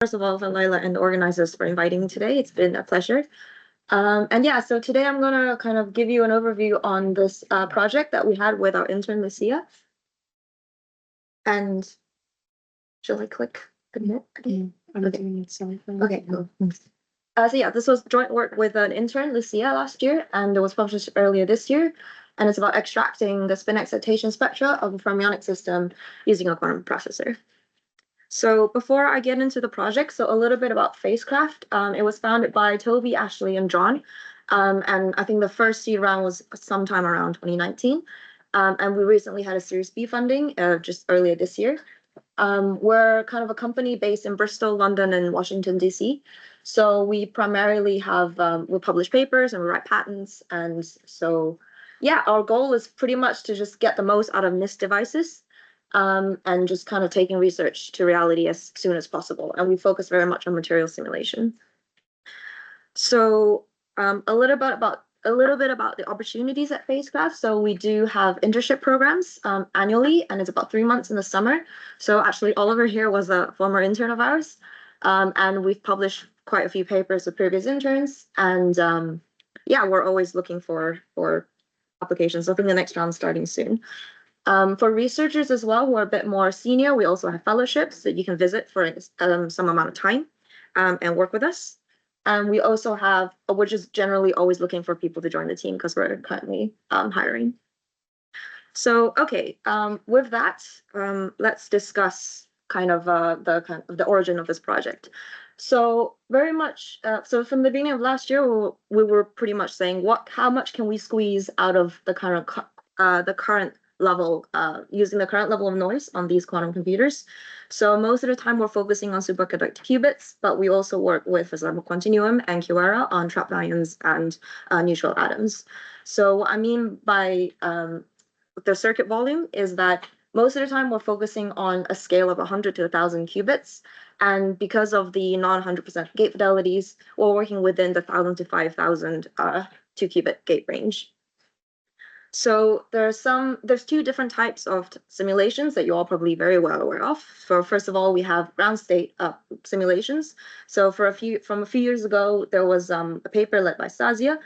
First of all, Laila and the organizers for inviting me today. It's been a pleasure. And yeah, so today I'm gonna kind of give you an overview on this project that we had with our intern Lucia. And shall I click admit? I'm doing it, sorry. Okay, cool. So yeah, this was joint work with an intern, Lucia, last year, and it was published earlier this year. And it's about extracting the spin excitation spectra of a fermionic system using a quantum processor. So before I get into the project, so a little bit about Phasecraft. It was founded by Toby, Ashley, and John. And I think the first seed round was sometime around 2019. And we recently had a Series B funding just earlier this year. We're kind of a company based in Bristol, London, and Washington, D.C. So we primarily have, we publish papers and we write patents. And so, yeah, our goal is pretty much to just get the most out of NISQ devices. And just kind of taking research to reality as soon as possible. And we focus very much on material simulation. So a little bit about the opportunities at Phasecraft. So we do have internship programs annually, and it's about 3 months in the summer. So actually, Oliver here was a former intern of ours, and we've published quite a few papers with previous interns. And yeah, we're always looking for applications. I think the next round's starting soon. For researchers as well who are a bit more senior, we also have fellowships that you can visit for some amount of time and work with us. And we also have, we're just generally always looking for people to join the team because we're currently hiring. So, okay, with that, let's discuss kind of the origin of this project. So very much, so from the beginning of last year, we were pretty much saying how much can we squeeze out of the current level, using the current level of noise on these quantum computers. So most of the time we're focusing on superconducting qubits, but we also work with, for example, Quantinuum and QERA on trapped ions and neutral atoms. So what I mean by the circuit volume is that most of the time we're focusing on a scale of 100 to 1,000 qubits. And because of the non-100% gate fidelities, we're working within the 1,000 to 5,000 2-qubit gate range. So there's two different types of simulations that you're all probably very well aware of. So first of all, we have ground state simulations. So from a few years ago, there was a paper led by Stasia,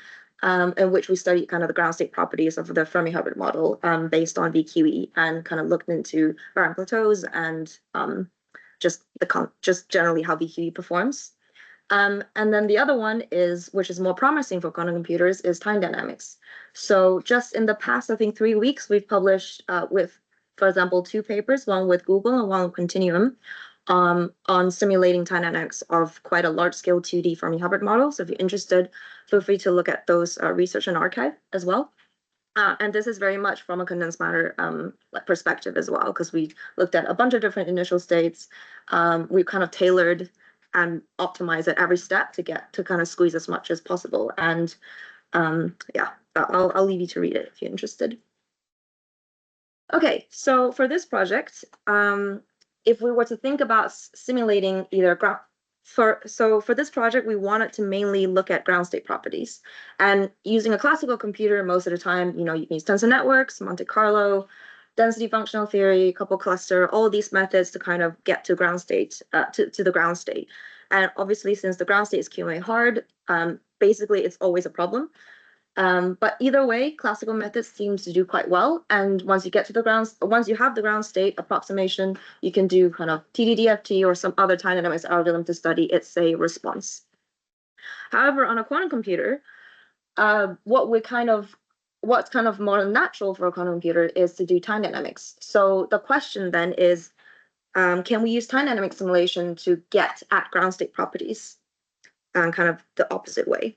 in which we studied kind of the ground state properties of the Fermi-Hubbard model based on VQE and kind of looked into baryon plateaus and just generally how VQE performs. And then the other one which is more promising for quantum computers, is time dynamics. So just in the past, I think 3 weeks, we've published with, for example, 2 papers, one with Google and one with Quantinuum, on simulating time dynamics of quite a large-scale 2D Fermi-Hubbard model. So if you're interested, feel free to look at those research and archive as well. And this is very much from a condensed matter perspective as well, because we looked at a bunch of different initial states. We kind of tailored and optimize at every step to kind of squeeze as much as possible. And yeah, I'll leave you to read it if you're interested. Okay, so for this project, if we were to think about simulating either for this project, we wanted to mainly look at ground state properties. And using a classical computer, most of the time, you can use tensor networks, Monte Carlo, density functional theory, couple cluster, all of these methods to kind of get to ground state, to the ground state. And obviously, since the ground state is QA hard, basically it's always a problem. But either way, classical methods seems to do quite well. And once you have the ground state approximation, you can do kind of TDDFT or some other time dynamics algorithm to study its, say, response. However, on a quantum computer, what's kind of more natural for a quantum computer is to do time dynamics. So the question then is, can we use time dynamic simulation to get at ground state properties, kind of the opposite way?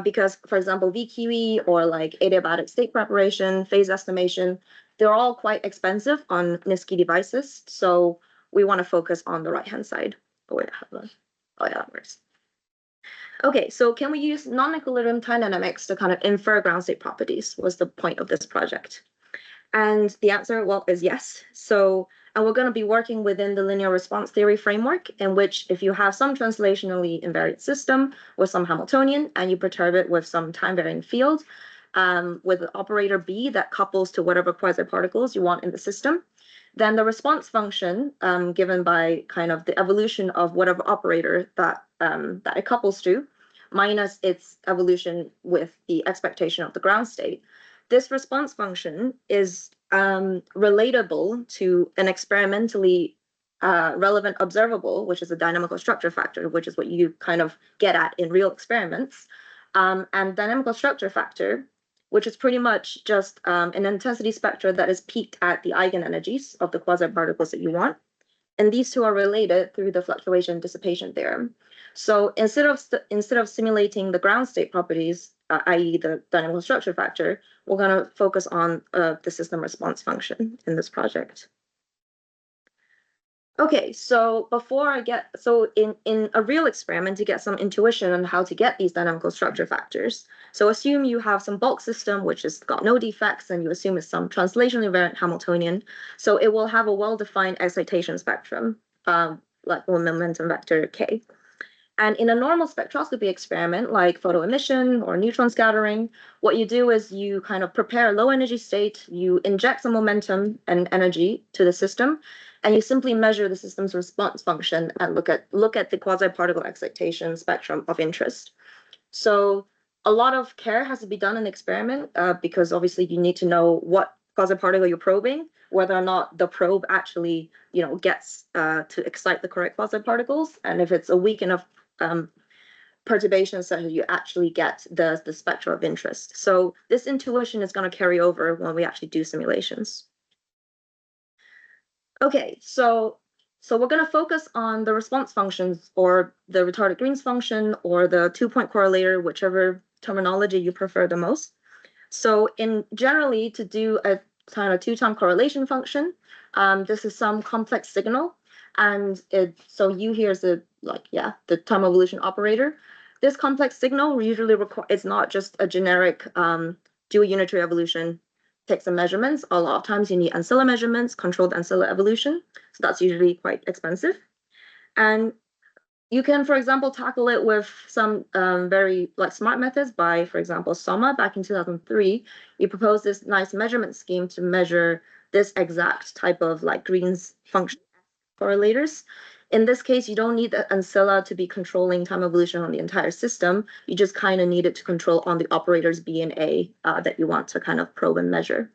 Because, for example, VQE or like adiabatic state preparation, phase estimation, they're all quite expensive on NISQ devices. So we want to focus on the right-hand side. Oh, wait, oh yeah, that works. Okay, so can we use non-equilibrium time dynamics to kind of infer ground state properties was the point of this project. And the answer, well, is yes. And we're going to be working within the linear response theory framework, in which if you have some translationally invariant system with some Hamiltonian and you perturb it with some time-varying field, with the operator B that couples to whatever quasi-particles you want in the system, then the response function given by kind of the evolution of whatever operator that it couples to, minus its evolution with the expectation of the ground state. This response function is relatable to an experimentally relevant observable, which is a dynamical structure factor, which is what you kind of get at in real experiments. And dynamical structure factor, which is pretty much just an intensity spectra that is peaked at the eigenenergies of the quasi-particles that you want. And these two are related through the fluctuation dissipation theorem. So instead of simulating the ground state properties, i.e. the dynamical structure factor, we're going to focus on the system response function in this project. Okay, so in a real experiment, to get some intuition on how to get these dynamical structure factors. So assume you have some bulk system which has got no defects, and you assume it's some translationally invariant Hamiltonian. So it will have a well-defined excitation spectrum, like one momentum vector K. And in a normal spectroscopy experiment, like photoemission or neutron scattering, what you do is you kind of prepare a low energy state, you inject some momentum and energy to the system, and you simply measure the system's response function and look at the quasi-particle excitation spectrum of interest. So a lot of care has to be done in the experiment because obviously you need to know what quasi-particle you're probing, whether or not the probe actually, gets to excite the correct quasi-particles, and if it's a weak enough perturbation such that you actually get the spectra of interest. So this intuition is going to carry over when we actually do simulations. Okay, so we're going to focus on the response functions, or the retarded Green's function, or the two-point correlator, whichever terminology you prefer the most. So generally, to do a kind of two-time correlation function, this is some complex signal, and so U here is the time evolution operator. This complex signal usually it's not just a generic do a unitary evolution, take some measurements. A lot of times you need ancilla measurements, controlled ancilla evolution. So that's usually quite expensive. And you can, for example, tackle it with some very smart methods by, for example, Soma back in 2003. You proposed this nice measurement scheme to measure this exact type of Green's function correlators. In this case, you don't need the ancilla to be controlling time evolution on the entire system. You just kind of need it to control on the operators B and A that you want to kind of probe and measure.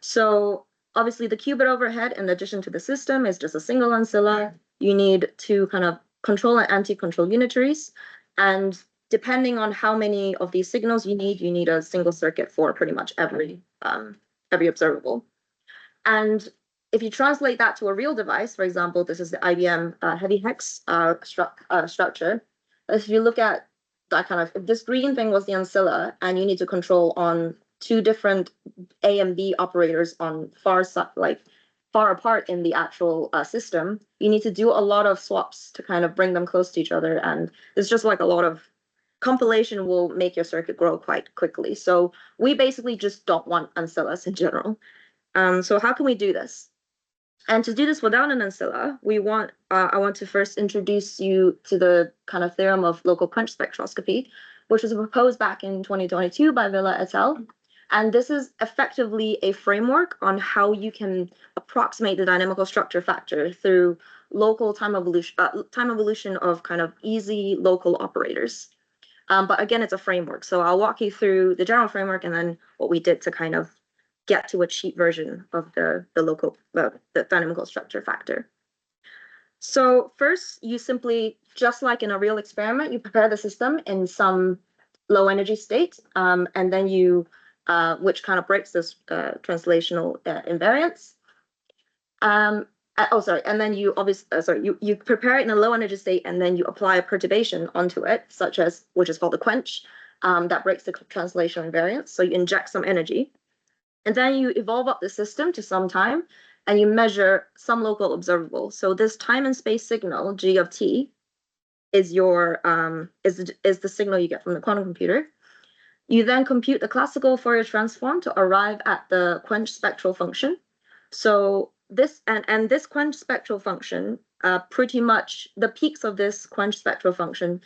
So obviously the qubit overhead, in addition to the system, is just a single ancilla. You need to kind of control and anti-control unitaries. And depending on how many of these signals you need a single circuit for pretty much every observable. And if you translate that to a real device, for example, this is the IBM heavy hex structure. If you look at that if this green thing was the ancilla, and you need to control on two different A and B operators on far apart in the actual system, you need to do a lot of swaps to kind of bring them close to each other. And it's just a lot of compilation will make your circuit grow quite quickly. So we basically just don't want ancillas in general. So how can we do this? And to do this without an ancilla, I want to first introduce you to the kind of theorem of local quench spectroscopy, which was proposed back in 2022 by Villa et al. And this is effectively a framework on how you can approximate the dynamical structure factor through local time evolution of kind of easy local operators. But again, it's a framework. So I'll walk you through the general framework and then what we did to kind of get to a cheap version of the dynamical structure factor. So first, you simply, just like in a real experiment, you prepare the system in some low energy state, and then you, which kind of breaks this translational invariance. And then you you prepare it in a low energy state, and then you apply a perturbation onto it, which is called the quench, that breaks the translational invariance. So you inject some energy. And then you evolve up the system to some time, and you measure some local observable. So this time and space signal, G of t, is your is the signal you get from the quantum computer. You then compute the classical Fourier transform to arrive at the quench spectral function. So this and this quench spectral function, pretty much the peaks of this quench spectral function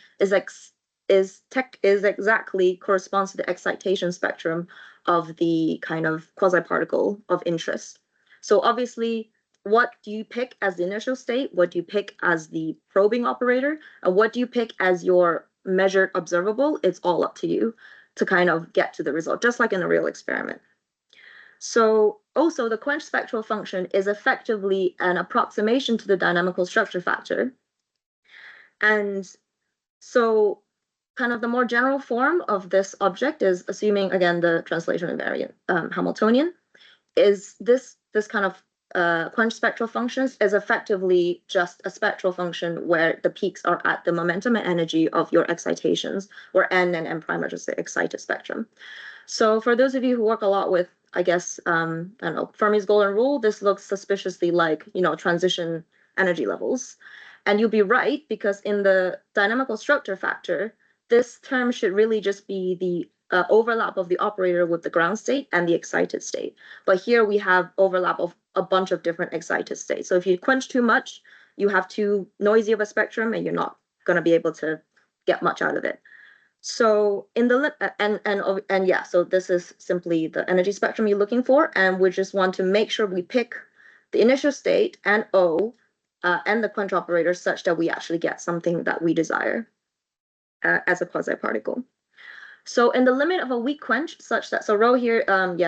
exactly corresponds to the excitation spectrum of the kind of quasi-particle of interest. So obviously, what do you pick as the initial state? What do you pick as the probing operator? And what do you pick as your measured observable? It's all up to you to kind of get to the result, just like in a real experiment. So also the quench spectral function is effectively an approximation to the dynamical structure factor. And so kind of the more general form of this object is, assuming again the translation invariant Hamiltonian, is this kind of quench spectral functions is effectively just a spectral function where the peaks are at the momentum and energy of your excitations, where n and n prime are just the excited spectrum. So for those of you who work a lot with, I guess, I don't know, Fermi's golden rule, this looks suspiciously like, transition energy levels. And you'll be right, because in the dynamical structure factor, this term should really just be the overlap of the operator with the ground state and the excited state. But here we have overlap of a bunch of different excited states. So if you quench too much, you have too noisy of a spectrum and you're not going to be able to get much out of it. So in the and yeah, so this is simply the energy spectrum you're looking for, and we just want to make sure we pick the initial state and O and the quench operator such that we actually get something that we desire as a quasi-particle. So in the limit of a weak quench, such that, so rho here,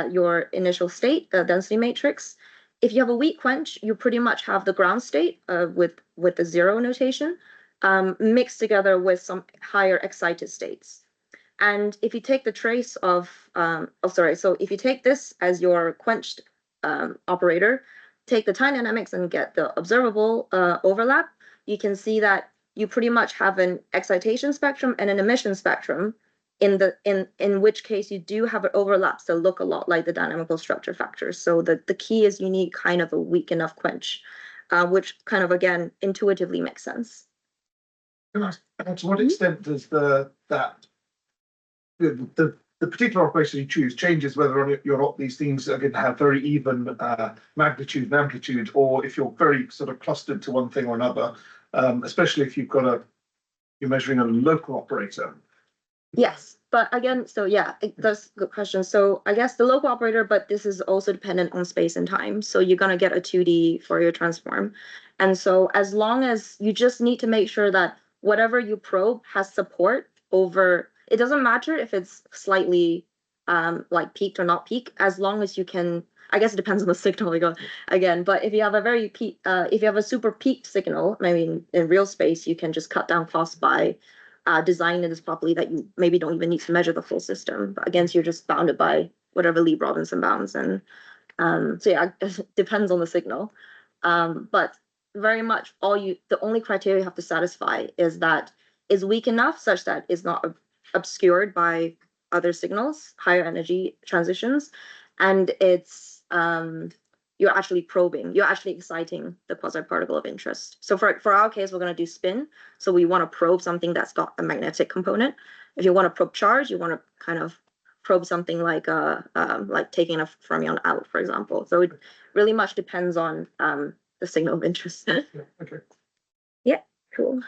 your initial state, density matrix. If you have a weak quench, you pretty much have the ground state with the zero notation mixed together with some higher excited states. And if you take the trace of, so if you take this as your quenched operator, take the time dynamics and get the observable overlap, you can see that you pretty much have an excitation spectrum and an emission spectrum, in which case you do have overlaps that look a lot like the dynamical structure factors. So the key is you need kind of a weak enough quench, which kind of, again, intuitively makes sense. To what extent does the particular operation you choose changes whether or not these things are going to have very even magnitude and amplitude, or if you're very sort of clustered to one thing or another, especially if you're measuring a local operator? Yes, but again, so yeah, that's a good question. So I guess the local operator, but this is also dependent on space and time. So you're going to get a 2D Fourier transform. And so as long as you just need to make sure that whatever you probe has support over, it doesn't matter if it's slightly like peaked or not peaked, as long as you can, I guess it depends on the signal again, but if you have a very if you have a super peaked signal, maybe in real space, you can just cut down costs by designing this properly that you maybe don't even need to measure the full system. But again, so you're just bounded by whatever Lieb-Robinson bounds. And so yeah, it depends on the signal. But very much the only criteria you have to satisfy is that is weak enough such that it's not obscured by other signals, higher energy transitions, and it's you're actually probing, you're actually exciting the quasi-particle of interest. So for our case, we're going to do spin. So we want to probe something that's got a magnetic component. If you want to probe charge, you want to kind of probe something like taking a fermion out, for example. So it really much depends on the signal of interest. Okay. Yeah, cool.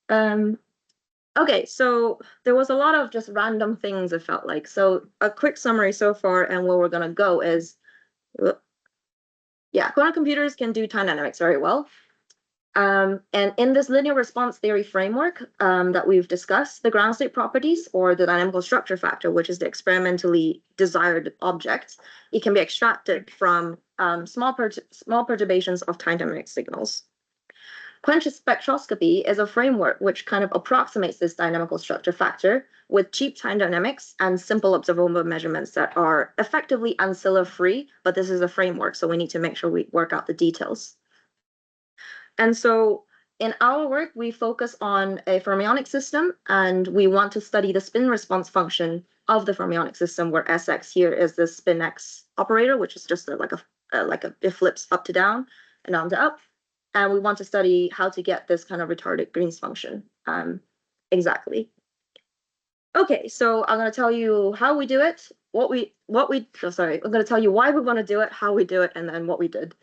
Okay, so there was a lot of just random things, it felt like. So a quick summary so far, and where we're going to go is, yeah, quantum computers can do time dynamics very well. And in this linear response theory framework that we've discussed, the ground state properties, or the dynamical structure factor, which is the experimentally desired object, it can be extracted from small perturbations of time dynamic signals. Quench spectroscopy is a framework which kind of approximates this dynamical structure factor with cheap time dynamics and simple observable measurements that are effectively ancilla free, but this is a framework, so we need to make sure we work out the details. And so in our work, we focus on a fermionic system, and we want to study the spin response function of the fermionic system, where Sx here is the spin x operator, which is just it flips up to down and down to up. And we want to study how to get this kind of retarded Green's function exactly. Okay, so I'm going to tell you how we do it, I'm going to tell you why we want to do it, how we do it, and then what we did.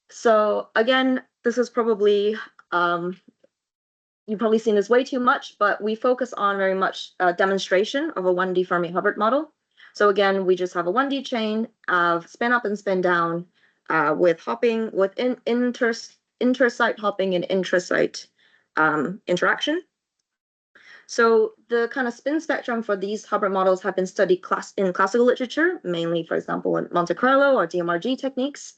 So again, this is probably, you've probably seen this way too much, but we focus on very much a demonstration of a 1D Fermi-Hubbard model. So again, we just have a 1D chain of spin up and spin down with hopping, with intersite hopping and intrasite interaction. So the kind of spin spectrum for these Hubbard models have been studied in classical literature, mainly, for example, in Monte Carlo or DMRG techniques.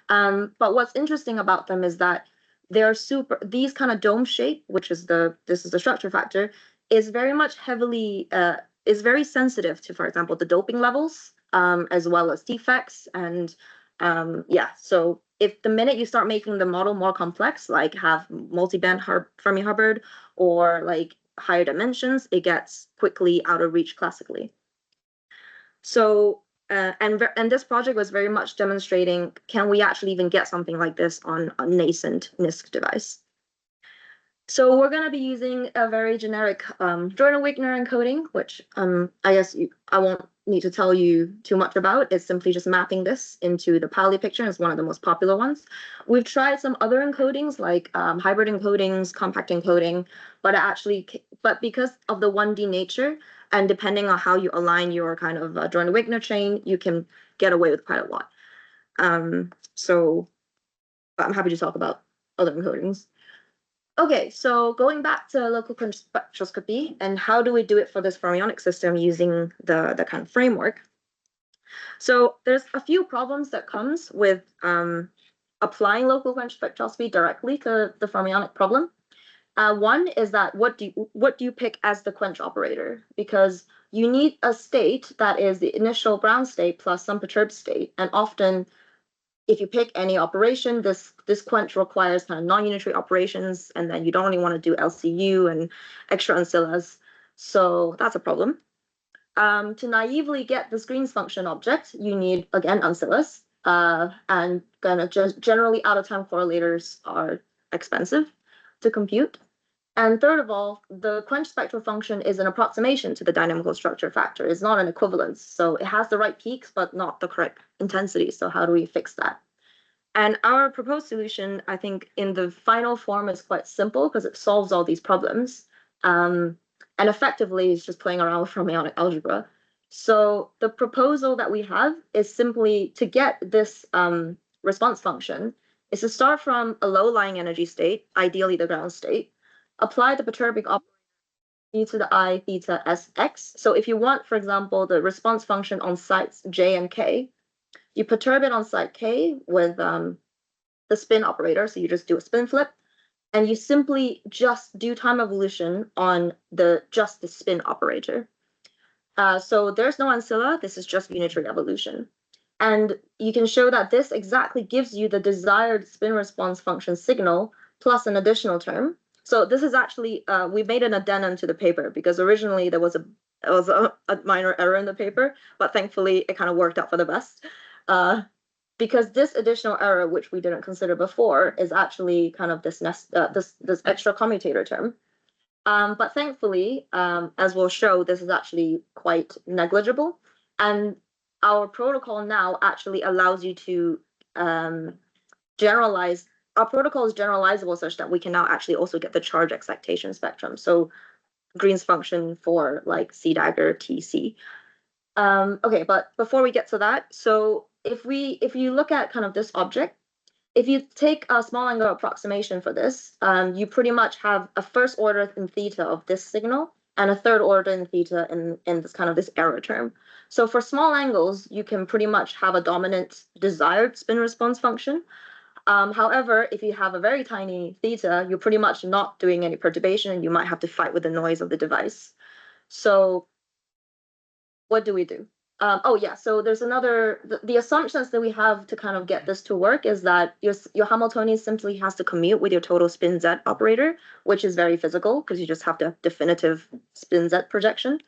But what's interesting about them is that they're these kind of dome shape, which is this is the structure factor, is very much is very sensitive to, for example, the doping levels, as well as defects. And yeah, so if the minute you start making the model more complex, like have multi-band Fermi-Hubbard or like higher dimensions, it gets quickly out of reach classically. So, and this project was very much demonstrating, can we actually even get something like this on a nascent NISQ device? So we're going to be using a very generic Jordan-Wigner encoding, which I guess I won't need to tell you too much about. It's simply just mapping this into the Pauli picture. It's one of the most popular ones. We've tried some other encodings like hybrid encodings, compact encoding, but because of the 1D nature and depending on how you align your kind of Jordan-Wigner chain, you can get away with quite a lot. So I'm happy to talk about other encodings. Okay, so going back to local quench spectroscopy and how do we do it for this fermionic system using the kind of framework. So there's a few problems that comes with applying local quench spectroscopy directly to the fermionic problem. One is that what do you pick as the quench operator? Because you need a state that is the initial ground state plus some perturbed state, and often if you pick any operation, this quench requires kind of non-unitary operations, and then you don't really want to do LCU and extra ancillas. So that's a problem. To naively get this Green's function object, you need, again, ancillas, and kind of just generally out-of-time correlators are expensive to compute. And third of all, the quench spectral function is an approximation to the dynamical structure factor. It's not an equivalence. So it has the right peaks, but not the correct intensity. So how do we fix that? And our proposed solution, I think, in the final form is quite simple because it solves all these problems. And effectively, it's just playing around with fermionic algebra. So the proposal that we have is simply to get this response function is to start from a low-lying energy state, ideally the ground state, apply the perturbing operator e to the I theta sx. So if you want, for example, the response function on sites j and k, you perturb it on site k with the spin operator. So you just do a spin flip, and you simply just do time evolution on just the spin operator. So there's no ancilla. This is just unitary evolution. And you can show that this exactly gives you the desired spin response function signal plus an additional term. So this is actually, we made an addendum to the paper because originally there was a minor error in the paper, but thankfully it kind of worked out for the best. Because this additional error, which we didn't consider before, is actually kind of this extra commutator term. But thankfully, as we'll show, this is actually quite negligible. And our protocol now actually allows you to generalize. Our protocol is generalizable such that we can now actually also get the charge excitation spectrum. So Green's function for like C dagger TC. Okay, but before we get to that, so if you look at kind of this object, if you take a small angle approximation for this, you pretty much have a first order in theta of this signal and a third order in theta in this kind of this error term. So for small angles, you can pretty much have a dominant desired spin response function. However, if you have a very tiny theta, you're pretty much not doing any perturbation and you might have to fight with the noise of the device. So what do we do? Oh yeah, so there's the assumptions that we have to kind of get this to work is that your Hamiltonian simply has to commute with your total spin Z operator, which is very physical because you just have the definitive spin Z projection.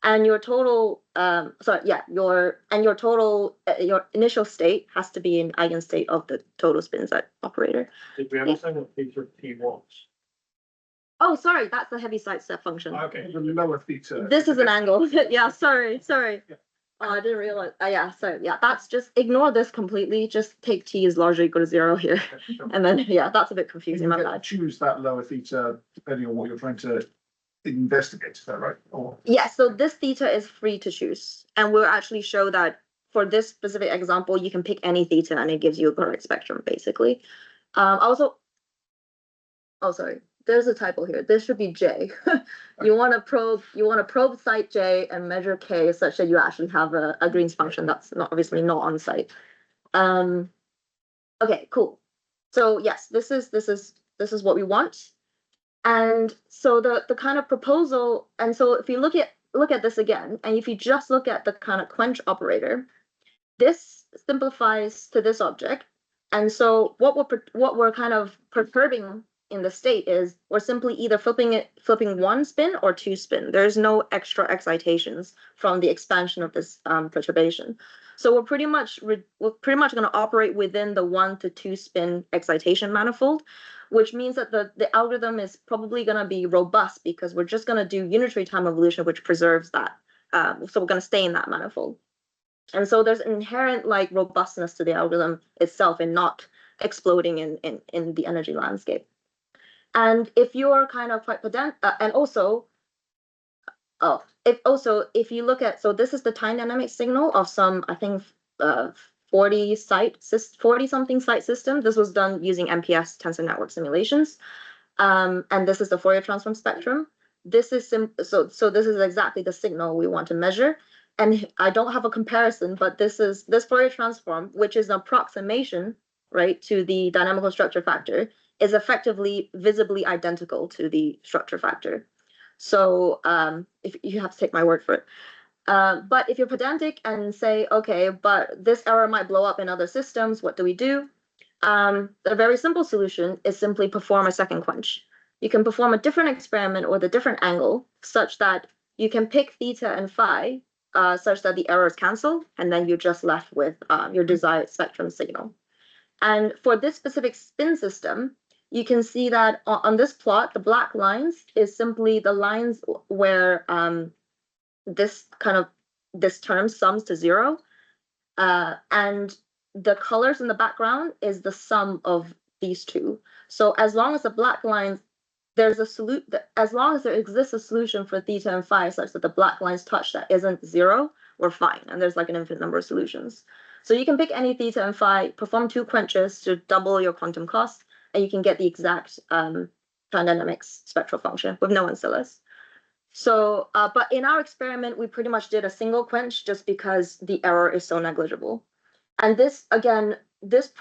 And your total, your initial state has to be an eigenstate of the total spin Z operator. Did we understand what theta T was? Oh, sorry, that's the Heaviside step function. Okay. The lower theta. This is an angle. Yeah, sorry. Yeah. Oh, I didn't realize. Yeah, so yeah, that's just ignore this completely. Just take T is largely equal to 0 here. And then, yeah, that's a bit confusing. You can choose that lower theta depending on what you're trying to investigate. Is that right? Or yeah, so this theta is free to choose. And we'll actually show that for this specific example, you can pick any theta and it gives you a correct spectrum, basically. Also, oh, sorry, there's a typo here. This should be J. You want to probe site J and measure K such that you actually have a Green's function that's obviously not on site. Okay, cool. So yes, this is what we want. And so the kind of proposal, and so if you look at this again, and if you just look at the kind of quench operator, this simplifies to this object. And so what we're kind of perturbing in the state is we're simply either flipping one spin or two spin. There's no extra excitations from the expansion of this perturbation. So we're pretty much going to operate within the 1 to 2 spin excitation manifold, which means that the algorithm is probably going to be robust because we're just going to do unitary time evolution, which preserves that. So we're going to stay in that manifold. And so there's inherent like robustness to the algorithm itself in not exploding in the energy landscape. And if you're kind of quite pedantic, and also, if you look at, so this is the time dynamic signal of some, I think, 40 something site system. This was done using MPS tensor network simulations. And this is the Fourier transform spectrum. This is so this is exactly the signal we want to measure. And I don't have a comparison, but this Fourier transform, which is an approximation, right, to the dynamical structure factor, is effectively visibly identical to the structure factor. So if you have to take my word for it. But if you're pedantic and say, okay, but this error might blow up in other systems, what do we do? A very simple solution is simply perform a second quench. You can perform a different experiment with a different angle such that you can pick theta and phi such that the errors cancel, and then you're just left with your desired spectrum signal. And for this specific spin system, you can see that on this plot, the black lines is simply the lines where this term sums to 0. And the colors in the background is the sum of these two. So as long as the black lines, as long as there exists a solution for theta and phi such that the black lines touch that isn't 0, we're fine. And there's like an infinite number of solutions. So you can pick any theta and phi, perform 2 quenches to double your quantum cost, and you can get the exact time dynamics spectral function with no ancillas. So, but in our experiment, we pretty much did a single quench just because the error is so negligible. And this, again, this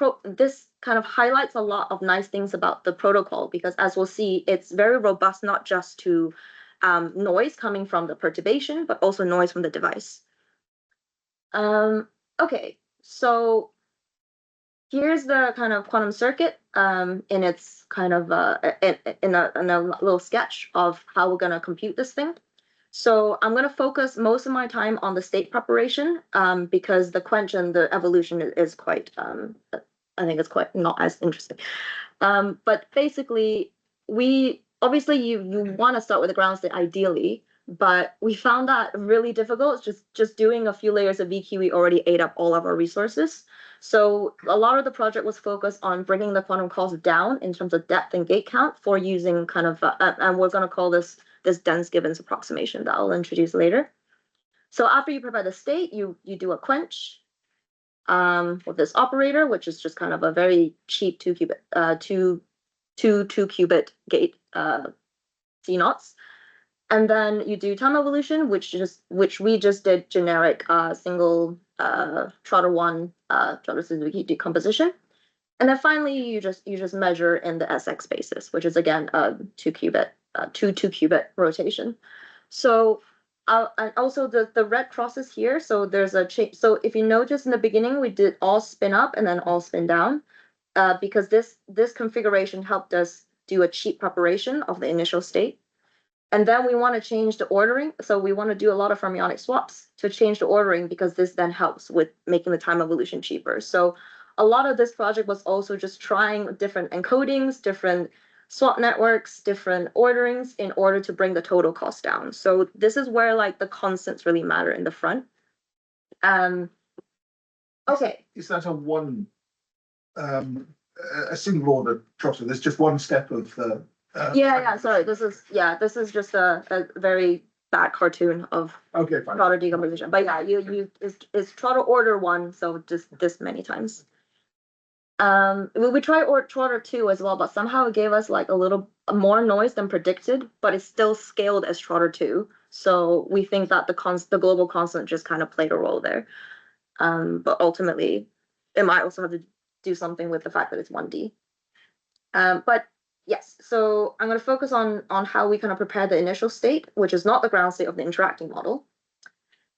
kind of highlights a lot of nice things about the protocol, because as we'll see, it's very robust, not just to noise coming from the perturbation, but also noise from the device. Okay, so here's the kind of quantum circuit in its kind of in a little sketch of how we're going to compute this thing. So I'm going to focus most of my time on the state preparation because the quench and the evolution is quite, I think it's quite not as interesting. But basically, obviously you want to start with the ground state ideally, but we found that really difficult. Just doing a few layers of VQE already ate up all of our resources. So a lot of the project was focused on bringing the quantum cost down in terms of depth and gate count for using kind of, and we're going to call this dense Gibbons approximation that I'll introduce later. So after you prepare the state, you do a quench with this operator, which is just kind of a very cheap 2 qubit gate C-naughts. And then you do time evolution, which we just did generic single Trotter 1 Trotter Suzuki decomposition. And then finally you just measure in the SX spaces, which is again a 2 qubit rotation. So and also the red crosses here. So there's a change. So if you notice in the beginning, we did all spin up and then all spin down because this configuration helped us do a cheap preparation of the initial state. And then we want to change the ordering. So we want to do a lot of fermionic swaps to change the ordering because this then helps with making the time evolution cheaper. So a lot of this project was also just trying different encodings, different swap networks, different orderings in order to bring the total cost down. So this is where like the constants really matter in the front. Okay. Is that a single order trotter? There's just one step of the yeah, sorry. This is just a very that cartoon of Okay, fine. Trotter decomposition. But yeah, it's Trotter order 1, so just this many times. We tried Trotter 2 as well, but somehow it gave us like a little more noise than predicted, but it's still scaled as Trotter 2. So we think that the global constant just kind of played a role there. But ultimately, it might also have to do something with the fact that it's 1D. But yes, so I'm going to focus on how we kind of prepare the initial state, which is not the ground state of the interacting model.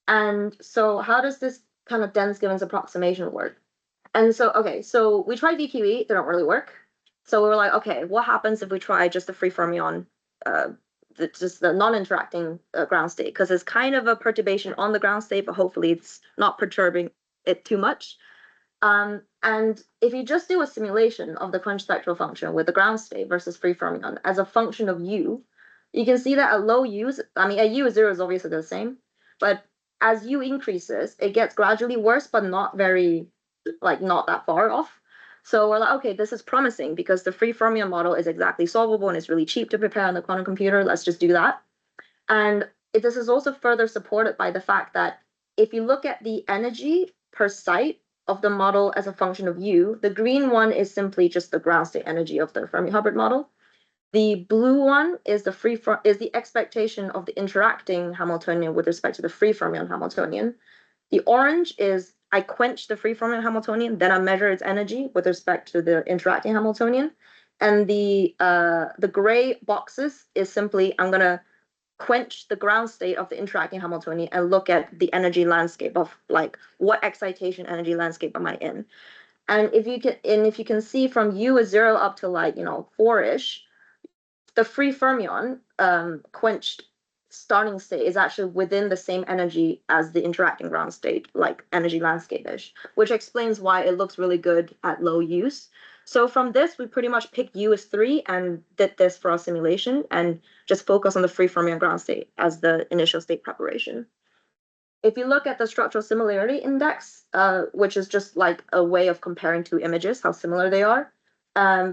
And so how does this kind of dense Givens approximation work? And so, okay, so we tried VQE, they don't really work. So we were like, okay, what happens if we try just the free fermion, just the non-interacting ground state? Because it's kind of a perturbation on the ground state, but hopefully it's not perturbing it too much. And if you just do a simulation of the quench spectral function with the ground state versus free fermion as a function of U, you can see that at low U's, I mean, at U 0 is obviously the same, but as U increases, it gets gradually worse, but not very, like not that far off. So we're like, okay, this is promising because the free fermion model is exactly solvable and it's really cheap to prepare on the quantum computer. Let's just do that. And this is also further supported by the fact that if you look at the energy per site of the model as a function of U, the green one is simply just the ground state energy of the Fermi-Hubbard model. The blue one is the expectation of the interacting Hamiltonian with respect to the free fermion Hamiltonian. The orange is I quench the free fermion Hamiltonian, then I measure its energy with respect to the interacting Hamiltonian. And the gray boxes is simply I'm gonna quench the ground state of the interacting Hamiltonian and look at the energy landscape of like what excitation energy landscape am I in. And if you can see from U is 0 up to like 4-ish, the free fermion quenched starting state is actually within the same energy as the interacting ground state, like energy landscape-ish, which explains why it looks really good at low U's. So from this, we pretty much picked U as 3 and did this for our simulation and just focus on the free fermion ground state as the initial state preparation. If you look at the structural similarity index, which is just like a way of comparing two images, how similar they are,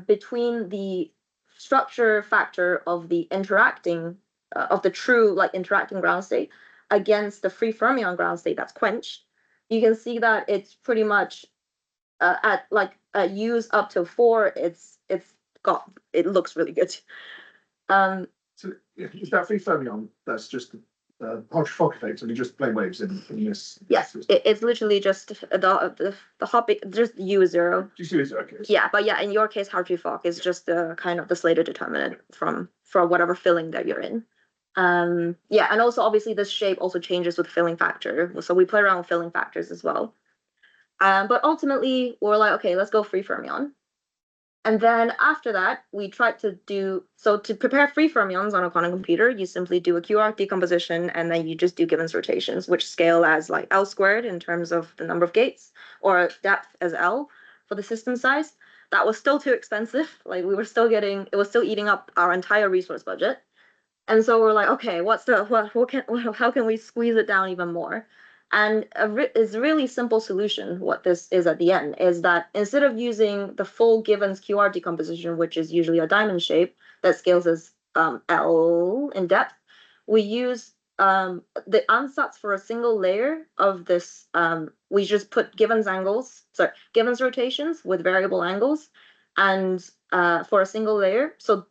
between the structure factor of the interacting, of the true like interacting ground state against the free fermion ground state that's quenched, you can see that it's pretty much at U's up to 4, it looks really good. So is that free fermion? That's just Hartree-Fock effect, and you just plane waves in this. Yes, it's literally just the hopping, just U is 0. Do you see this? Okay. Yeah, but yeah, in your case, Hartree-Fock is just the kind of the slated determinant for whatever filling that you're in. Yeah, and also obviously this shape also changes with filling factor, so we play around with filling factors as well. But ultimately, we're like, okay, let's go free fermion. And then after that, we tried to to prepare free fermions on a quantum computer, you simply do a QR decomposition, and then you just do Givens rotations, which scale as like L squared in terms of the number of gates, or depth as L for the system size. That was still too expensive. Like it was still eating up our entire resource budget. And so we're like, okay, how can we squeeze it down even more? And it's a really simple solution. What this is at the end is that instead of using the full Givens QR decomposition, which is usually a diamond shape that scales as L in depth, we use the ansatz for a single layer of this. We just put Givens rotations with variable angles, and for a single layer. So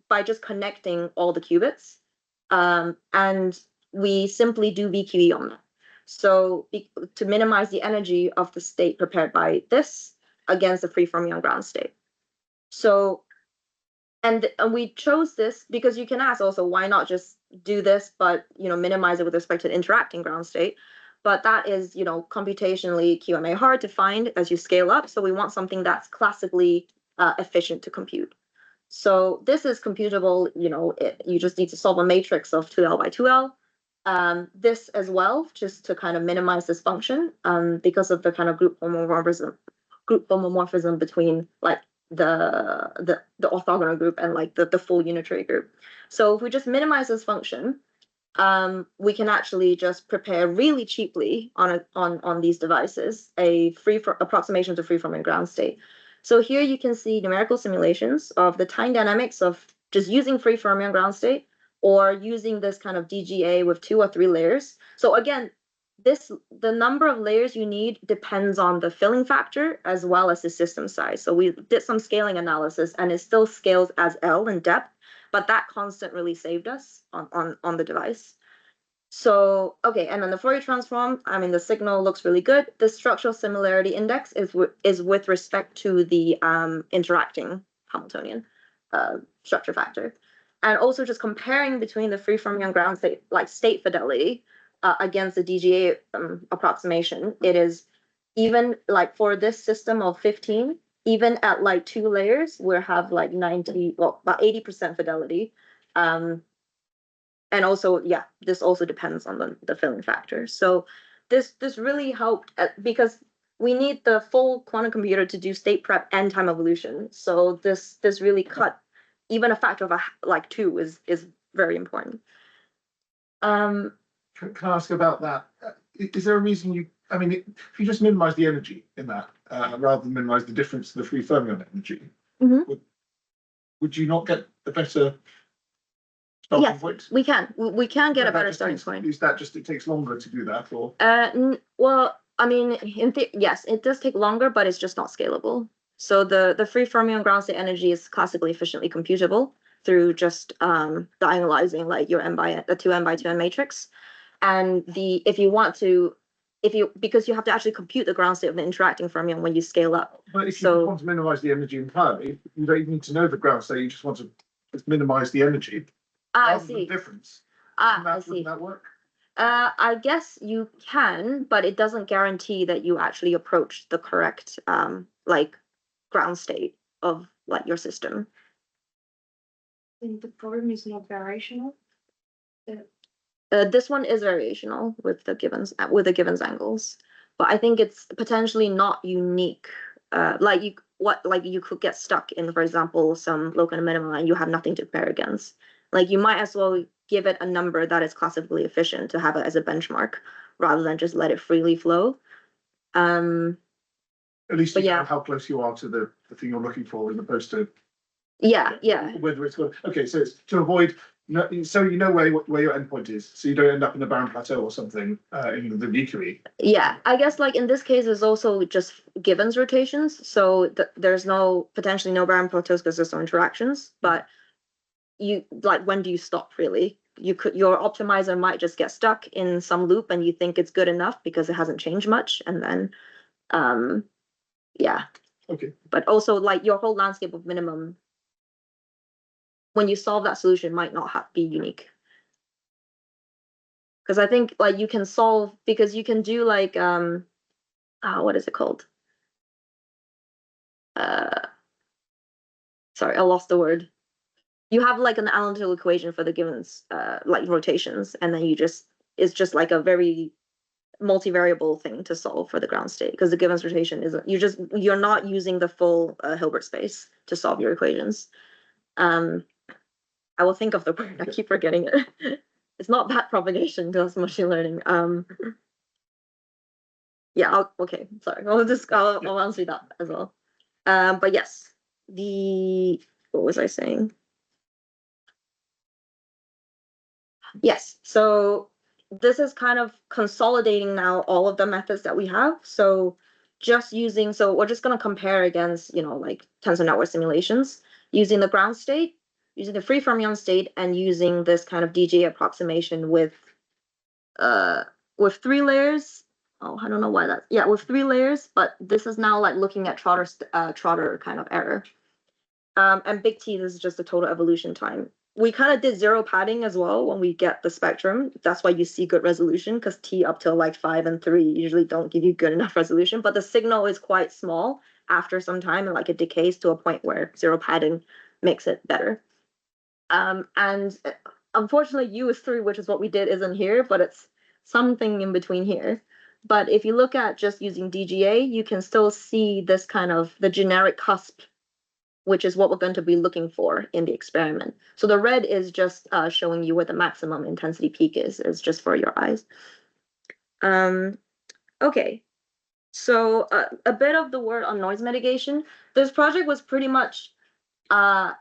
by just connecting all the qubits, and we simply do VQE on that. So to minimize the energy of the state prepared by this against the free fermion ground state. So, and we chose this because you can ask also, why not just do this, but minimize it with respect to the interacting ground state? But that is, computationally QMA hard to find as you scale up. So we want something that's classically efficient to compute. So this is computable, you just need to solve a matrix of 2L by 2L. This as well, just to kind of minimize this function, because of the kind of group homomorphism between like the orthogonal group and like the full unitary group. So if we just minimize this function, we can actually just prepare really cheaply on these devices a approximation to free fermion ground state. So here you can see numerical simulations of the time dynamics of just using free fermion ground state or using this kind of DGA with 2 or 3 layers. So again, the number of layers you need depends on the filling factor as well as the system size. So we did some scaling analysis, and it still scales as L in depth, but that constant really saved us on the device. So, okay, and then the Fourier transform, I mean, the signal looks really good. The structural similarity index is with respect to the interacting Hamiltonian structure factor. And also just comparing between the free fermion ground state, like state fidelity, against the DGA approximation, it is even like for this system of 15, even at like 2 layers, we have like 90, well, about 80% fidelity. And also, yeah, this also depends on the filling factor. So this really helped because we need the full quantum computer to do state prep and time evolution. So this really cut even a factor of like 2 is very important. Can I ask about that? Is there a reason I mean, if you just minimize the energy in that, rather than minimize the difference to the free fermion energy, would you not get a better starting point? We can get a better starting point. Is that just it takes longer to do that, or? Well, I mean, yes, it does take longer, but it's just not scalable. So the free fermion ground state energy is classically efficiently computable through just diagonalizing like your the 2n by 2n matrix. And because you have to actually compute the ground state of the interacting fermion when you scale up. But if you want to minimize the energy entirely, you don't even need to know the ground state. You just want to minimize the energy. I see. The difference. I see. Wouldn't that work? I guess you can, but it doesn't guarantee that you actually approach the correct like ground state of like your system. And the problem is not variational. This one is variational with the givens angles, but I think it's potentially not unique. Like you could get stuck in, for example, some local minima and you have nothing to compare against. Like you might as well give it a number that is classically efficient to have it as a benchmark rather than just let it freely flow. At least you know how close you are to the thing you're looking for, as opposed to whether it's good. Okay, so it's to avoid. So you know where your endpoint is, so you don't end up in the barren plateau or something in the VQE. Yeah, I guess like in this case, it's also just givens rotations, so there's potentially no barren plateaus because there's no interactions. But you like, when do you stop really? Your optimizer might just get stuck in some loop, and you think it's good enough because it hasn't changed much, and then yeah. Okay. But also like your whole landscape of minimum, when you solve that solution, might not be unique. Because I think like you can solve, because you can do like what is it called? Sorry, I lost the word. You have like an analytical equation for the givens like rotations, and then it's just like a very multivariable thing to solve for the ground state, because the givens rotation isn't, you're not using the full Hilbert space to solve your equations. I will think of the word. I keep forgetting it. It's not backpropagation, that's machine learning. Yeah, okay, sorry. I'll answer that as well. But yes, what was I saying? Yes, so this is kind of consolidating now all of the methods that we have. So we're just going to compare against, like tensor network simulations using the ground state, using the free fermion state, and using this kind of DGA approximation with 3 layers. Oh, I don't know why that. Yeah, with 3 layers, but this is now like looking at Trotter kind of error. And big T, this is just the total evolution time. We kind of did 0 padding as well when we get the spectrum. That's why you see good resolution, because T up till like 5 and 3 usually don't give you good enough resolution, but the signal is quite small after some time, and like it decays to a point where 0 padding makes it better. And unfortunately, U is 3, which is what we did, isn't here, but it's something in between here. But if you look at just using DGA, you can still see this kind of the generic cusp, which is what we're going to be looking for in the experiment. So the red is just showing you where the maximum intensity peak is just for your eyes. Okay, so a bit of the word on noise mitigation. This project was pretty much,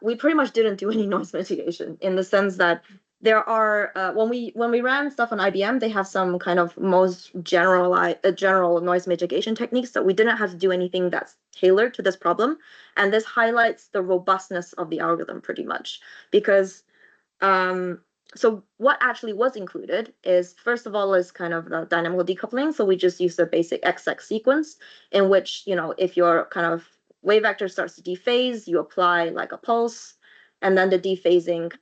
we pretty much didn't do any noise mitigation, in the sense that there are when we ran stuff on IBM, they have some kind of most general noise mitigation techniques that we didn't have to do anything that's tailored to this problem, and this highlights the robustness of the algorithm pretty much because so what actually was included is, first of all, is kind of the dynamical decoupling. So we just use the basic XX sequence in which, if your kind of wave vector starts to dephase, you apply like a pulse, and then the dephasing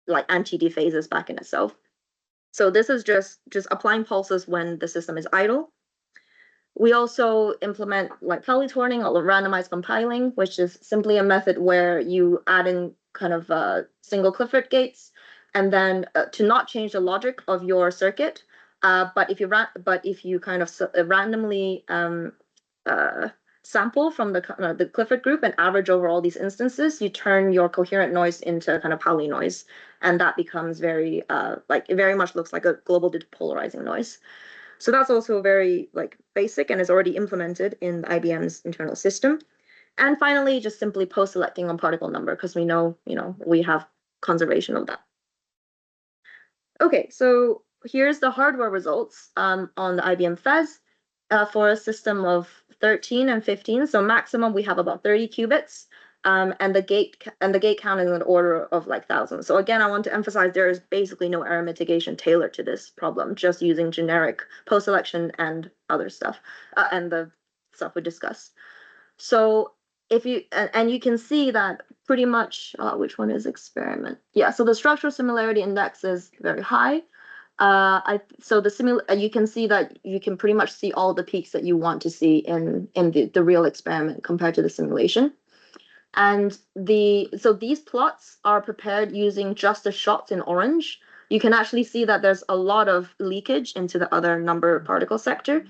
like anti-dephases back in itself. So this is just applying pulses when the system is idle. We also implement like polytorning or randomized compiling, which is simply a method where you add in kind of single Clifford gates, and then to not change the logic of your circuit. But if you kind of randomly sample from the Clifford group and average over all these instances, you turn your coherent noise into kind of poly noise, and that becomes very it very much looks like a global depolarizing noise. So that's also very like basic and is already implemented in IBM's internal system. And finally, just simply post-selecting on particle number because we know we have conservation of that. Okay, so here's the hardware results on the IBM Fez for a system of 13 and 15. So maximum we have about 30 qubits, and the gate count is an order of like thousands. So again, I want to emphasize there is basically no error mitigation tailored to this problem, just using generic post-selection and other stuff, and the stuff we discussed. So if you and you can see that pretty much which one is experiment? Yeah, so the structural similarity index is very high. You can see that you can pretty much see all the peaks that you want to see in the real experiment compared to the simulation. And so these plots are prepared using just the shots in orange. You can actually see that there's a lot of leakage into the other number particle sector.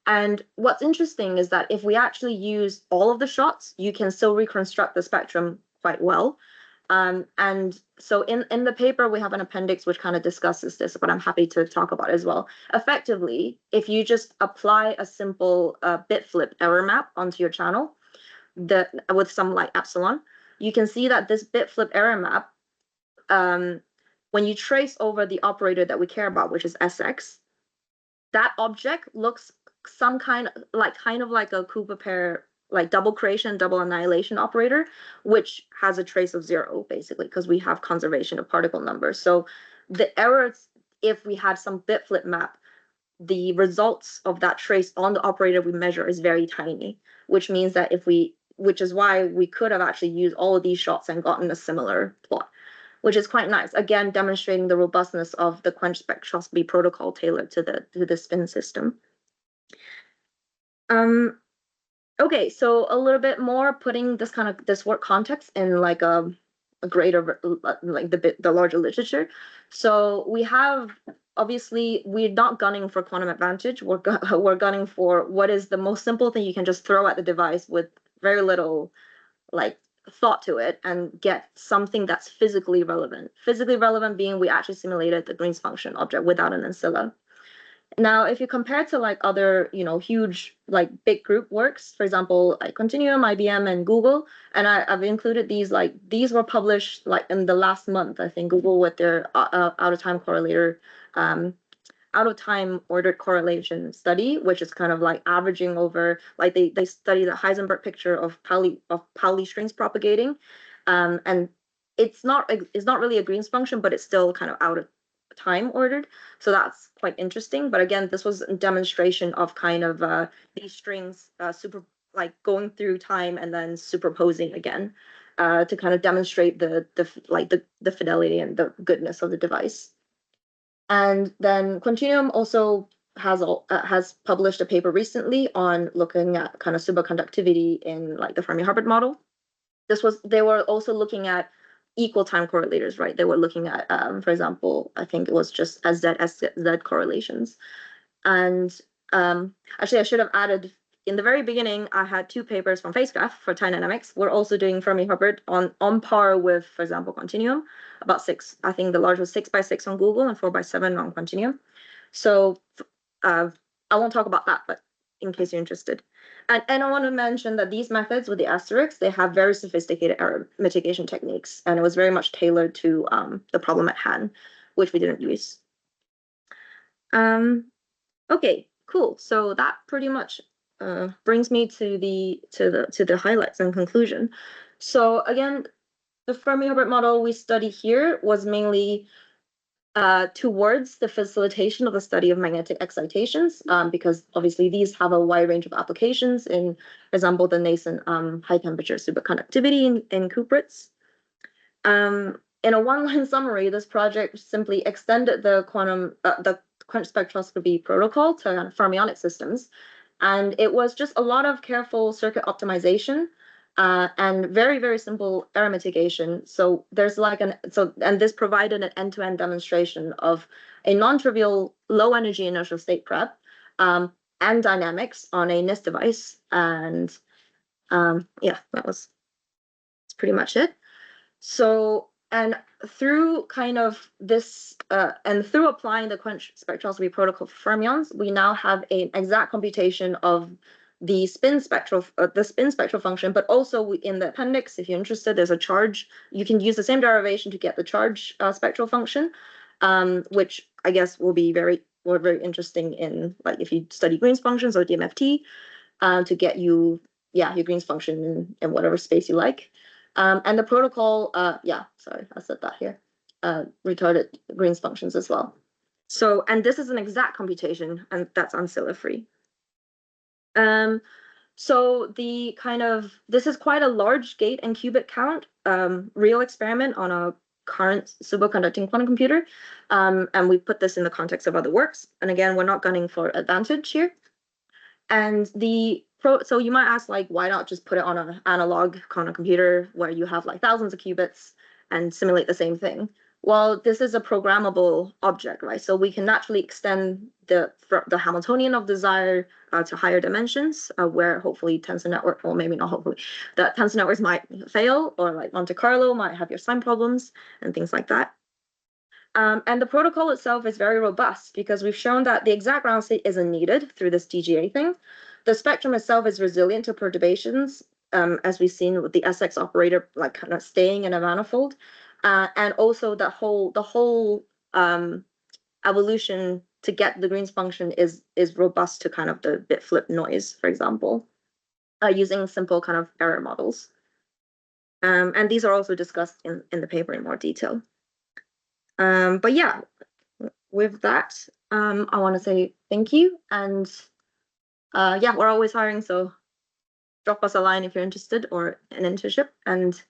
And what's interesting is that if we actually use all of the shots, you can still reconstruct the spectrum quite well. And so in the paper, we have an appendix which kind of discusses this, but I'm happy to talk about it as well. Effectively, if you just apply a simple bit flip error map onto your channel with some like epsilon, you can see that this bit flip error map, when you trace over the operator that we care about, which is SX, that object looks kind of like a Cooper pair, like double creation, double annihilation operator, which has a trace of 0 basically, because we have conservation of particle numbers. So the errors, if we had some bit flip map, the results of that trace on the operator we measure is very tiny, which means that which is why we could have actually used all of these shots and gotten a similar plot, which is quite nice. Again, demonstrating the robustness of the quench spectroscopy protocol tailored to the spin system. Okay, so a little bit more putting this work context in like a greater, like the larger literature. So we have, obviously, we're not gunning for quantum advantage. We're gunning for what is the most simple thing you can just throw at the device with very little like thought to it and get something that's physically relevant. Physically relevant being we actually simulated the Green's function object without an ancilla. Now, if you compare to like other, huge like big group works, for example, like Continuum, IBM, and Google, and I've included these were published like in the last month, I think, Google with their out of time correlator, out of time ordered correlation study, which is kind of like averaging over, like they study the Heisenberg picture of Pauli strings propagating, and it's not really a Green's function, but it's still kind of out of time ordered, so that's quite interesting. But again, this was a demonstration of kind of these strings super like going through time and then superposing again to kind of demonstrate the fidelity and the goodness of the device. And then Continuum also has published a paper recently on looking at kind of superconductivity in like the Fermi-Hubbard model. They were also looking at equal time correlators, right? They were looking at, for example, I think it was just SZ correlations. And actually, I should have added in the very beginning, I had 2 papers from Phasecraft for time dynamics. We're also doing Fermi-Hubbard on par with, for example, Continuum, about 6. I think the large was 6x6 on Google and 4x7 on Continuum. So I won't talk about that, but in case you're interested. And I want to mention that these methods with the asterisks, they have very sophisticated error mitigation techniques, and it was very much tailored to the problem at hand. which we didn't use. Okay, cool. So that pretty much brings me to the highlights and conclusion. So again, the Fermi-Hubbard model we study here was mainly towards the facilitation of the study of magnetic excitations, because obviously these have a wide range of applications in, for example, the nascent high temperature superconductivity in cuprates. In a one-line summary, this project simply extended the quench spectroscopy protocol to fermionic systems, and it was just a lot of careful circuit optimization and very, very simple error mitigation. So there's and this provided an end-to-end demonstration of a non-trivial low energy inertial state prep and dynamics on a NISQ device. And yeah, that's pretty much it. So, and through kind of this, and through applying the quench spectroscopy protocol for fermions, we now have an exact computation of the spin spectral function, but also in the appendix, if you're interested, there's a charge. You can use the same derivation to get the charge spectral function, which I guess will be very interesting in, like, if you study Green's functions or DMFT, to get you, your Green's function in whatever space you like. And the protocol, sorry, I said that here, retarded Green's functions as well. So, and this is an exact computation, and that's ancilla free. So this is quite a large gate and qubit count, real experiment on a current superconducting quantum computer. And we put this in the context of other works. And again, we're not gunning for advantage here. And so you might ask, like, why not just put it on an analog quantum computer where you have like thousands of qubits and simulate the same thing? Well, this is a programmable object, right? So we can naturally extend the Hamiltonian of desire to higher dimensions, where hopefully tensor network, or maybe not hopefully, the tensor networks might fail, or like Monte Carlo might have your sign problems and things like that. And the protocol itself is very robust because we've shown that the exact ground state isn't needed through this DGA thing. The spectrum itself is resilient to perturbations, as we've seen with the SX operator, like kind of staying in a manifold. And also the whole evolution to get the Green's function is robust to kind of the bit flip noise, for example, using simple kind of error models. And these are also discussed in the paper in more detail. But yeah, with that, I want to say thank you. And yeah, we're always hiring, so drop us a line if you're interested or an internship. And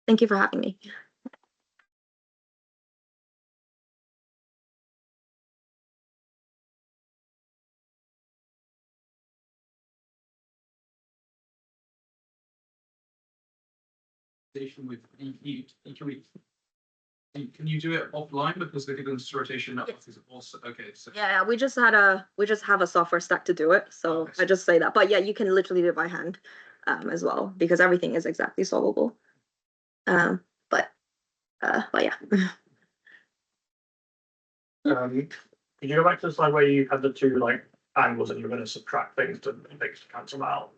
thank you for having me. With can you do it offline because the Higgs rotation network is also okay? So Yeah, we just have a software stack to do it, so I just say that. But yeah, you can literally do it by hand as well, because everything is exactly solvable. But yeah. Could you go back to the slide where you had the two like angles and you were going to subtract things to cancel them out?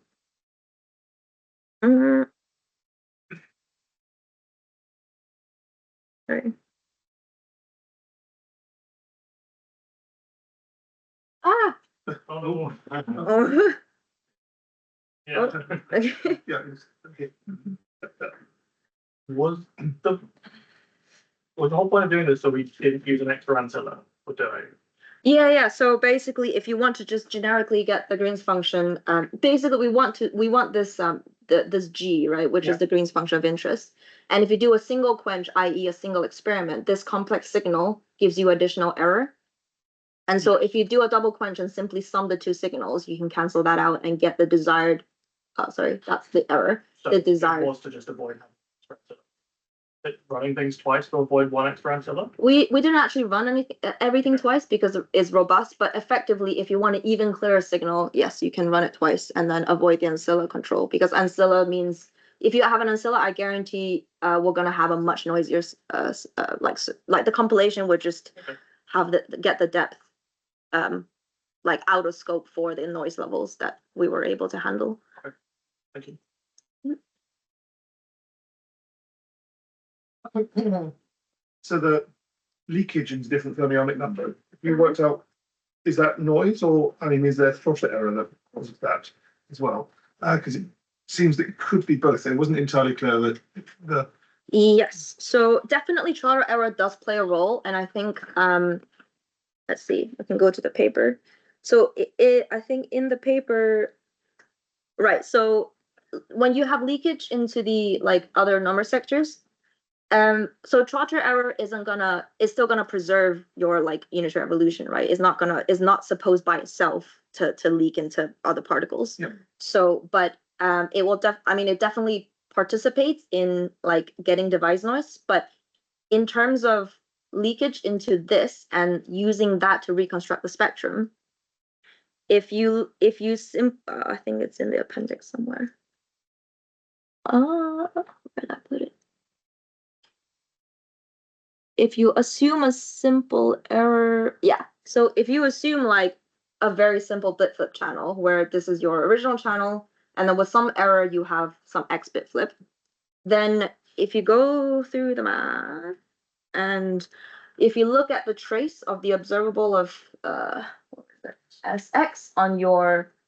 Sorry. Ah. Oh. Oh. Yeah. Okay. Yeah. Okay. Was the whole point of doing this so we didn't use an extra ancilla for doing? Yeah. So basically, if you want to just generically get the Green's function, basically we want this this G, right, which is the Green's function of interest. And if you do a single quench, i.e. a single experiment, this complex signal gives you additional error. And so if you do a double quench and simply sum the two signals, you can cancel that out and get the desired, sorry, that's the error. So the desired. It was to just avoid running things twice to avoid one extra ancilla? We didn't actually run everything twice because it's robust, but effectively, if you want to even clear a signal, yes, you can run it twice and then avoid the ancilla control, because ancilla means if you have an ancilla, I guarantee we're gonna have a much noisier like the compilation would just have get the depth like out of scope for the noise levels that we were able to handle. Okay. Thank you. So the leakage into different fermionic number. Have you worked out, is that noise or, I mean, is there throttle error that causes that as well? Because it seems that it could be both. It wasn't entirely clear that the. Yes, so definitely throttle error does play a role, and I think let's see, I can go to the paper. So I think in the paper, right, so when you have leakage into the like other number sectors, so throttle error is still gonna preserve your like unitary evolution, right? Is not supposed by itself to leak into other particles. Yep. So, but it will it definitely participates in like getting device noise, but in terms of leakage into this and using that to reconstruct the spectrum, I think it's in the appendix somewhere. Where did I put it? If you assume a simple error, yeah. So if you assume like a very simple bit flip channel where this is your original channel, and then with some error you have some X bit flip, then if you go through the math and if you look at the trace of the observable of what is it, SX on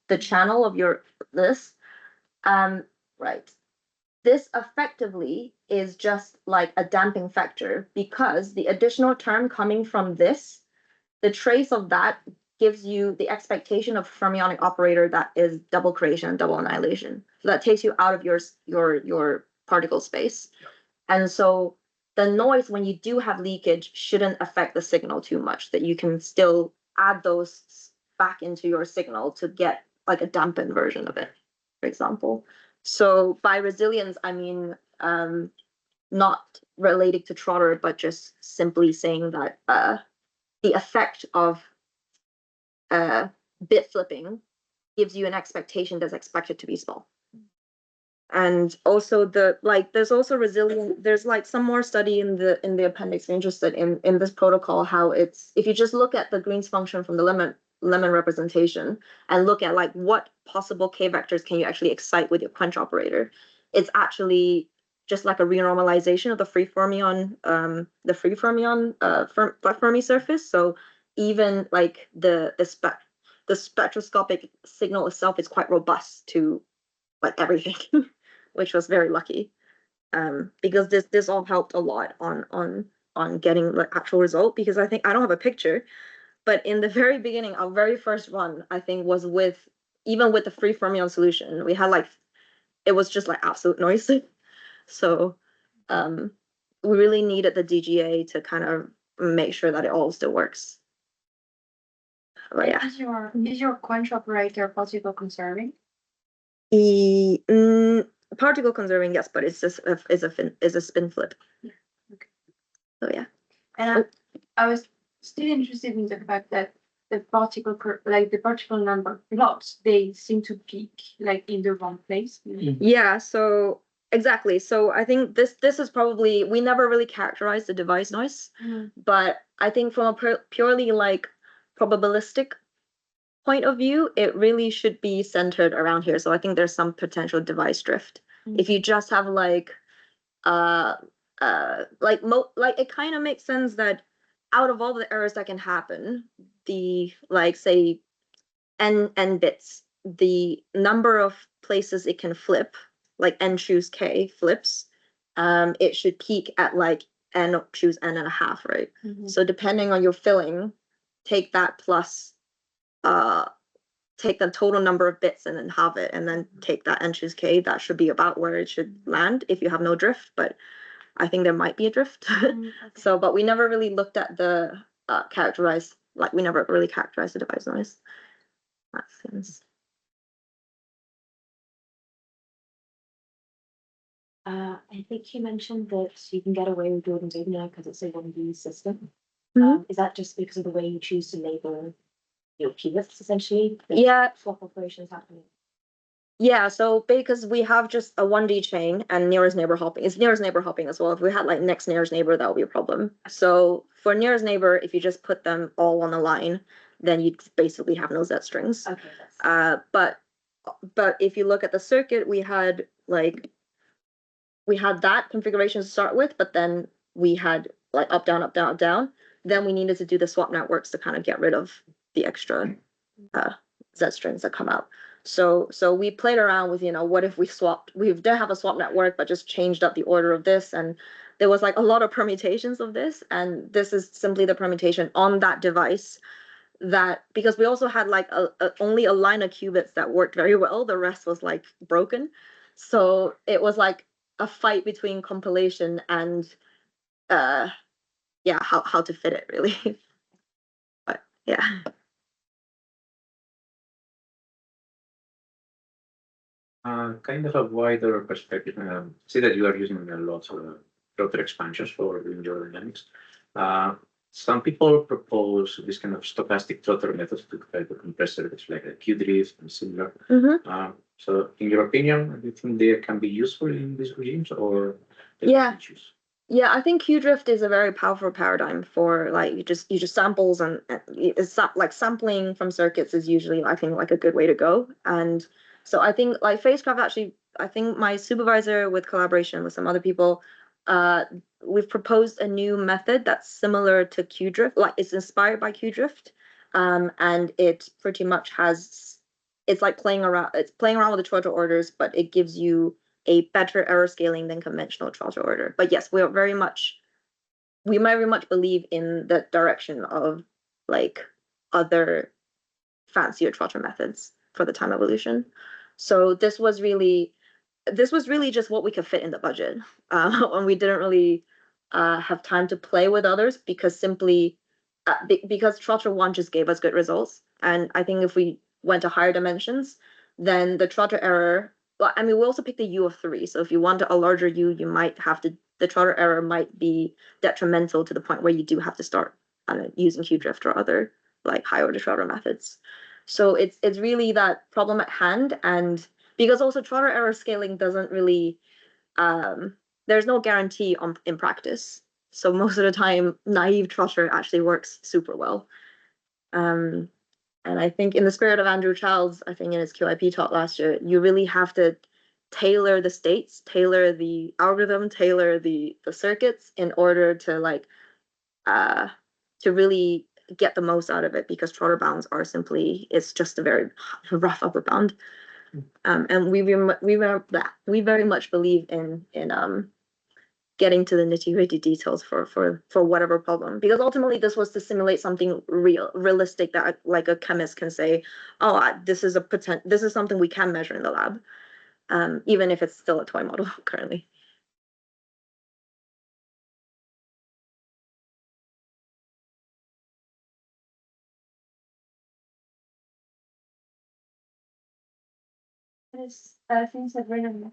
the channel of your this, right. This effectively is just like a damping factor because the additional term coming from this, the trace of that gives you the expectation of fermionic operator that is double creation and double annihilation. So that takes you out of your particle space. Yeah. And so the noise when you do have leakage shouldn't affect the signal too much, that you can still add those back into your signal to get like a dampened version of it, for example. So by resilience, I mean not related to Trotter, but just simply saying that the effect of bit flipping gives you an expectation that's expected to be small. And also there's also resilience. There's like some more study in the appendix. We're interested in this protocol, how it's, if you just look at the Green's function from the lemon representation and look at like what possible k vectors can you actually excite with your quench operator, it's actually just like a renormalization of the free fermion Fermi surface. So even like the spectroscopic signal itself is quite robust to like everything, which was very lucky, because this all helped a lot on getting the actual result. Because I think I don't have a picture, but in the very beginning, our very first run, I think, was even with the free fermion solution, we had like, it was just like absolute noise. So we really needed the DGA to kind of make sure that it all still works. But yeah. Is your quench operator particle conserving? Particle conserving, yes, but it's just is a spin flip. Yeah. Okay. So yeah. And I was still interested in the fact that the particle number plots, they seem to peak like in the wrong place. Yeah, so exactly. So I think this is probably, we never really characterized the device noise, but I think from a purely like probabilistic point of view, it really should be centered around here. So I think there's some potential device drift. If you just have like it kind of makes sense that out of all the errors that can happen, the like say n bits, the number of places it can flip, like n choose k flips, it should peak at like n choose n and a half, right? So depending on your filling, take that plus take the total number of bits and then halve it, and then take that n choose k. That should be about where it should land if you have no drift, but I think there might be a drift. Okay. So, but we never really looked at the we never really characterized the device noise. That sense. I think you mentioned that you can get away with Jordan Big now because it's a 1D system. Is that just because of the way you choose to label your qubits, essentially? Yeah. Swap operations happening. Yeah, so because we have just a 1D chain and nearest neighbor hopping, it's nearest neighbor hopping as well. If we had like next nearest neighbor, that would be a problem. So for nearest neighbor, if you just put them all on a line, then you basically have no Z strings. Okay. But if you look at the circuit, we had that configuration to start with, but then we had like up, down, up, down, up, down. then we needed to do the swap networks to kind of get rid of the extra Z strings that come out. So we played around with, what if we did have a swap network, but just changed up the order of this. And there was like a lot of permutations of this. And this is simply the permutation on that device that, because we also had like only a line of qubits that worked very well. The rest was like broken. So it was like a fight between compilation and yeah, how to fit it really. But yeah. Kind of a wider perspective. See that you are using a lot of router expansions for doing your dynamics. Some people propose this kind of stochastic trotter method to try to compress circuits like a Q-drift and similar. So, in your opinion, do you think they can be useful in these regimes, or Yeah. Yeah, I think Q-drift is a very powerful paradigm for like you just samples, and it's like sampling from circuits is usually, I think, like a good way to go. And so I think like Phasecraft actually, I think my supervisor with collaboration with some other people, we've proposed a new method that's similar to Q-drift, like it's inspired by Q-drift, and it pretty much it's like playing around with the Trotter orders, but it gives you a better error scaling than conventional Trotter order. But yes, we very much believe in the direction of like other fancier Trotter methods for the time evolution. So this was really just what we could fit in the budget, and we didn't really have time to play with others because because Trotter 1 just gave us good results. And I think if we went to higher dimensions, then the Trotter error, well, I mean, we also picked a U of 3. So if you want a larger U, you might have to, the Trotter error might be detrimental to the point where you do have to start using Q-drift or other like high order Trotter methods. So it's really that problem at hand. And because also Trotter error scaling doesn't really, there's no guarantee in practice. So most of the time, naive Trotter actually works super well. And I think in the spirit of Andrew Childs, I think in his QIP talk last year, you really have to tailor the states, tailor the algorithm, tailor the circuits in order to like to really get the most out of it, because Trotter bounds are simply, it's just a very rough upper bound. And we very much believe in getting to the nitty-gritty details for whatever problem, because ultimately this was to simulate something realistic that like a chemist can say, oh, this is something we can measure in the lab, even if it's still a toy model currently. Thanks, Sabrina.